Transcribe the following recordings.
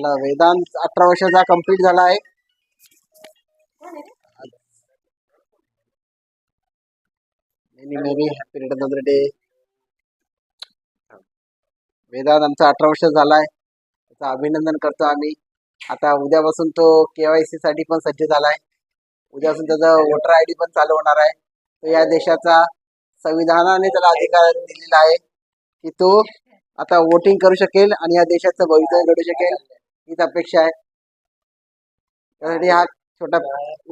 चला, वेदांत 18 वर्षाचा कंप्लीट झाला आहे. Many many happy return of the day. Vedant आमचा 18 वर्ष झालाय, त्याचं अभिनंदन करतो आम्ही. आता उद्यापासून तो KYC साठी पण सज्ज झालाय. उद्यापासून त्याचा वोटर ID पण चालू होणार आहे. तो या देशाचा संविधानाने त्याला अधिकार दिलेला आहे की तो आता वोटिंग करू शकेल आणि या देशाचं भवितव्य घडू शकेल, हीच अपेक्षा आहे. त्यासाठी हा छोटा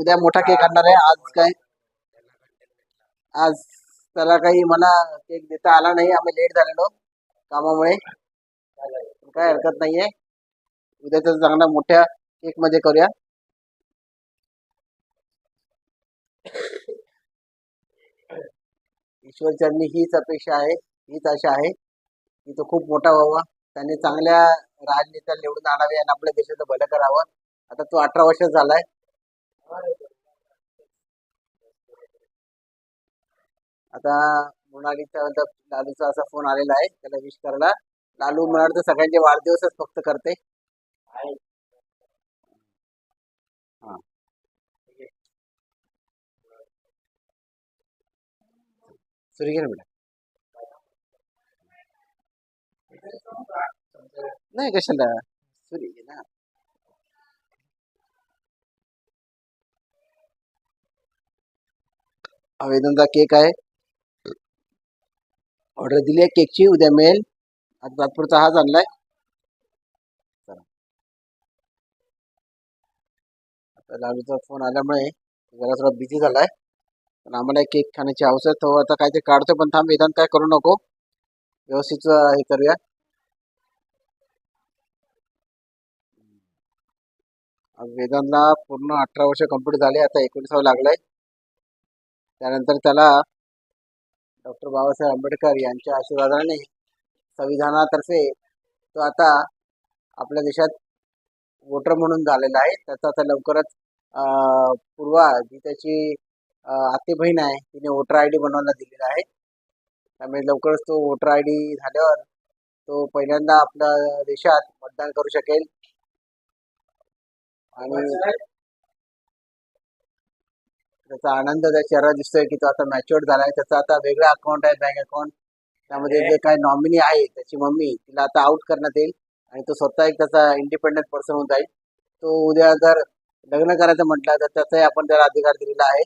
उद्या मोठा केक आणणार आहे. आज त्याला काही मला केक देता आला नाही, आम्ही लेट झालेलो कामामुळे. काय हरकत नाहीये, उद्या तर चांगला मोठ्या केक मध्ये करूया. ईश्वरचरणी हीच अपेक्षा आहे, हीच आशा आहे की तो खूप मोठा व्हावा, त्याने चांगल्या राजनेत्याला निवडून आणावे आणि आपल्या देशाचं भलं करावं. आता तो 18 वर्ष झालाय. आता मृणालीचा लालूचा असा फोन आलेला आहे त्याला विश करायला. लालू मला वाटतं सगळ्यांचे वाढदिवसच फक्त करते. हा, सुरी घे ना बेटा. नाही कशाला, सुरी घे ना. वेदांचा केक आहे, ऑर्डर दिली आहे केकची, उद्या मिळेल. आज नागपूरचा हाच आणलाय. चला, आता लालूचा फोन आल्यामुळे जरा थोडा बिझी झालाय, पण आम्हाला एक केक खाण्याची हौस आहे. तो आता काय ते काढतो, पण थांब वेदांत काय करू नको, व्यवस्थित हे करूया. आज वेदांतला पूर्ण 18 वर्ष कंप्लीट झाले, आता 19वा लागलाय. त्यानंतर त्याला डॉक्टर बाबासाहेब आंबेडकर यांच्या आशीर्वादाने संविधानातर्फे तो आता आपल्या देशात वोटर म्हणून झालेला आहे. त्याचा आता लवकरच पूर्वा जी त्याची आते बहीण आहे तिने वोटर ID बनवायला दिलेला आहे. त्यामुळे लवकरच तो वोटर ID झाल्यावर तो पहिल्यांदा आपल्या देशात मतदान करू शकेल. आणि त्याचा आनंद त्या चेहरा दिसतोय की तो आता मॅच्युअर्ड झालाय. त्याचा आता वेगळा अकाउंट आहे, बँक अकाउंट. त्यामध्ये जे काय नॉमिनी आहे त्याची मम्मी, तिला आता आउट करण्यात येईल आणि तो स्वतः एक त्याचा इंडिपेंडंट पर्सन होऊन जाईल. तो उद्या जर लग्न करायचं म्हटलं तर त्याचाही आपण त्याला अधिकार दिलेला आहे,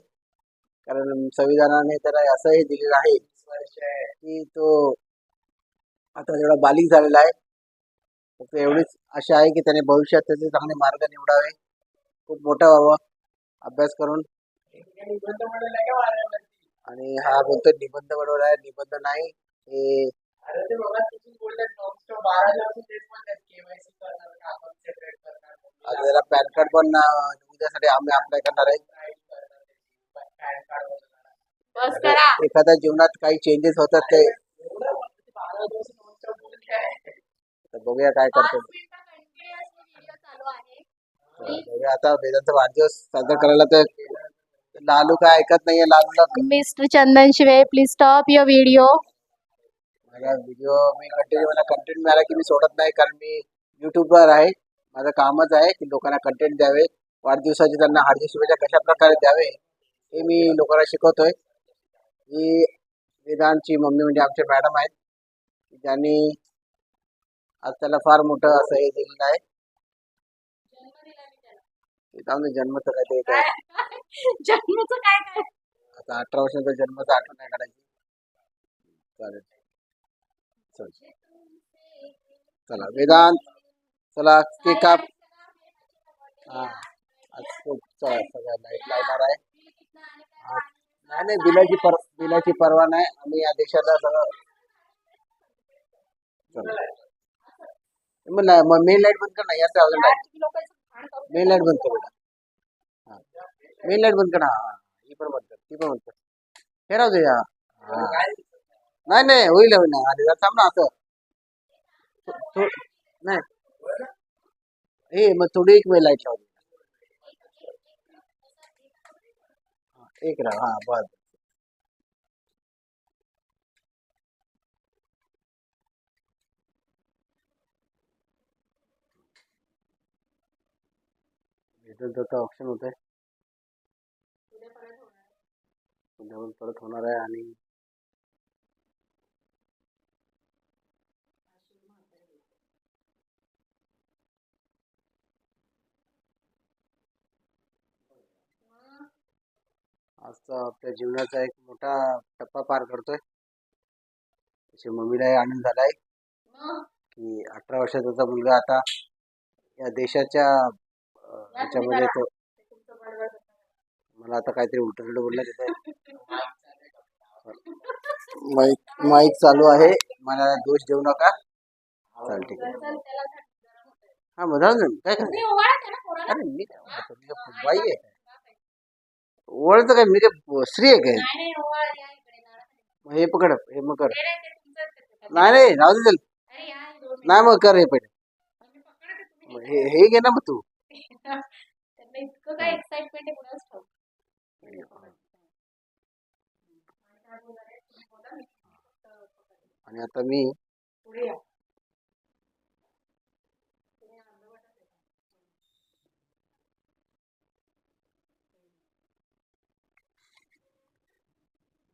कारण संविधानाने त्याला असंही दिलेलं आहे की तो आता जेवढा बालिक झालेला आहे. फक्त एवढीच आशा आहे की त्याने भविष्यात त्याचे चांगले मार्ग निवडावे, खूप मोठा व्हावं अभ्यास करून. आणि हा बोलतो निबंध बनवला आहे, निबंध नाही हे. त्याला पॅन कार्ड पण उद्यासाठी आम्ही अप्लाय करणार आहे. एखाद्या जीवनात काही चेंजेस होतात ते बघूया काय करतो. बघूया आता वेदांचा वाढदिवस साजरा करायला तर लालू काय ऐकत नाहीये. लालूला मिस्टर चंदन शिवे, प्लीज स्टॉप युअर व्हिडिओ. मला कंटेंट मिळाला की मी सोडत नाही, कारण मी युट्यूबवर आहे. माझं कामच आहे की लोकांना कंटेंट द्यावे, वाढदिवसाचे त्यांना हार्दिक शुभेच्छा कशा प्रकारे द्यावे हे मी लोकांना शिकवतोय. ही वेदांतची मम्मी म्हणजे आमचे मॅडम आहेत, ज्यांनी आज त्याला फार मोठं असं हे दिलेलं आहे. जन्मच काय ते जन्मचं काय काय आता 18 वर्षाचा जन्माचा आठवण नाही काढायची. चालेल, चला वेदांत, चला केक काप. हा, आज खूप चला सगळ्या लाईट लावणार आहे. नाही नाही, बिलाची परवा नाही, आम्ही या देशाला सगळं. मग मेन लाईट बंद कर ना, याचा अजून लाईट मेन लाईट बंद कर बेटा. हा, मेन लाईट बंद कर. हा, ही पण बंद कर, ती पण बंद कर. हे राहू दे. नाही नाही, होईल होईल ना, आधी थांब ना असं. नाही हे मग थोडी एक वेळ लाईट लावली. एक राहा, हा बस. त्याचं ऑप्शन होत आहे. उद्या पण परत होणार आहे. आणि आजचा आपल्या जीवनाचा एक मोठा टप्पा पार करतोय. त्याच्या मम्मीलाही आनंद झालाय की 18 वर्षाचा त्याचा मुलगा आता या देशाच्या ह्याच्यामध्ये येतो. मला आता काहीतरी उलट बोलला तिथे. माईक चालू आहे, मला दोष देऊ नका. चाल ठीक आहे. हा मग जाऊ दे, काय करायचं. अरे मी काय म्हणतो, मी काय बाई आहे काय? ओळखतं काय, मी काय स्त्री आहे काय? मग हे पकड, हे मग कर. नाही नाही राहू दे चल. नाही मग कर हे पहिले. मग हे घे ना मग तू. इतकं काय एक्साइटमेंट आहे कुणाच ठाऊक. आणि आता मी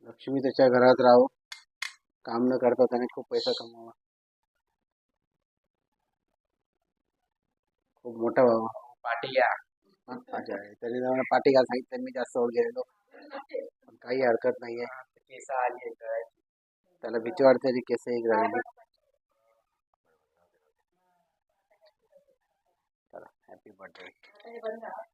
लक्ष्मी त्याच्या घरात राहू, काम न करता त्याने खूप पैसा कमावा. खूप मोठा व्हावा. पाठी घ्या. तरी मला पाठी घ्या सांगितलं, मी जास्त ओढ गेलेलो. पण काही हरकत नाहीये. केस आली त्याला भीती वाटते ती केस एक झालेली. चला हॅपी बर्थडे.